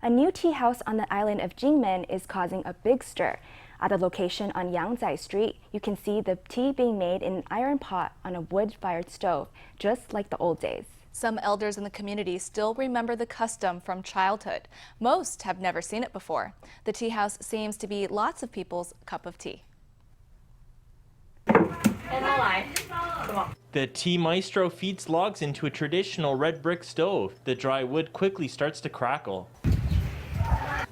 A new tea house on the island of Kinmen is causing a big stir. At a location on Yangzhai Street, you can see the tea being made in an iron pot on a wood-fired stove, just like the old days. Some elders in the community still remember the custom from childhood. Most have never seen it before. The tea house seems to be lots of people's cup of tea. The tea maestro feeds logs into a traditional red brick stove. The dry wood quickly starts to crackle.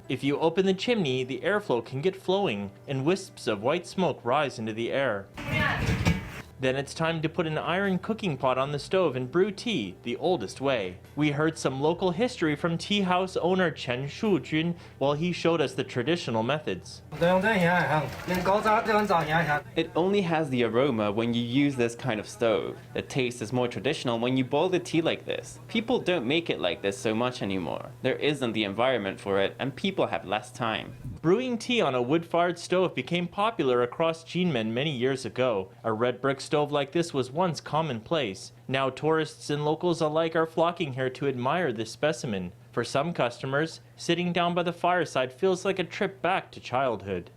If you open the chimney, the airflow can get flowing, and wisps of white smoke rise into the air. Then it's time to put an iron cooking pot on the stove and brew tea, the oldest way. We heard some local history from Teahouse owner Chen Shu-chun while he showed us the traditional methods. It only has the aroma when you use this kind of stove. The taste is more traditional when you boil the tea like this. People don't make it like this so much anymore. There isn't the environment for it, and people have less time. Brewing tea on a wood-fired stove became popular across Kinmen many years ago. A red brick stove like this was once commonplace. Now tourists and locals alike are flocking here to admire this specimen. For some customers, sitting down by the fireside feels like a trip back to childhood.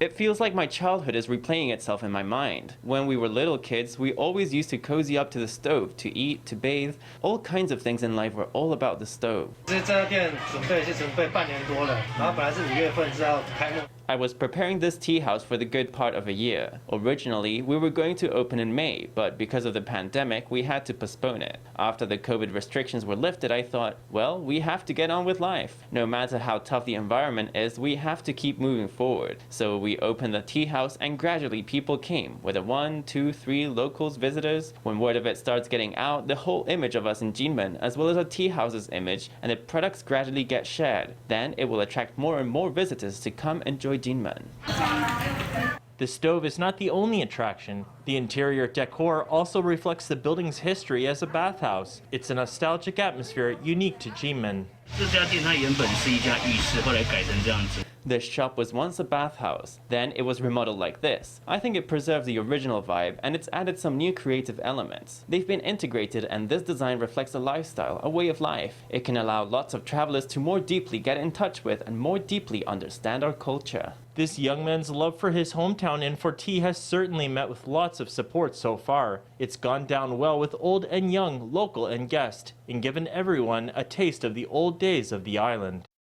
It feels like my childhood is replaying itself in my mind. When we were little kids, we always used to cozy up to the stove, to eat, to bathe. All kinds of things in life were all about the stove. I was preparing this tea house for the good part of a year. Originally, we were going to open in May, but because of the pandemic, we had to postpone it. After the COVID restrictions were lifted, I thought, well, we have to get on with life. No matter how tough the environment is, we have to keep moving forward. So we opened the tea house, and gradually people came, whether 1, 2, 3 locals, visitors. When word of it starts getting out, the whole image of us in Kinmen, as well as our tea house's image, and the products gradually get shared. Then it will attract more and more visitors to come enjoy Kinmen. The stove is not the only attraction. The interior decor also reflects the building's history as a bathhouse. It's a nostalgic atmosphere unique to Kinmen. This shop was once a bathhouse. Then it was remodeled like this. I think it preserves the original vibe, and it's added some new creative elements. They've been integrated, and this design reflects a lifestyle, a way of life. It can allow lots of travelers to more deeply get in touch with and more deeply understand our culture. This young man's love for his hometown and for tea has certainly met with lots of support so far. It's gone down well with old and young, local and guest, and given everyone a taste of the old days of the island.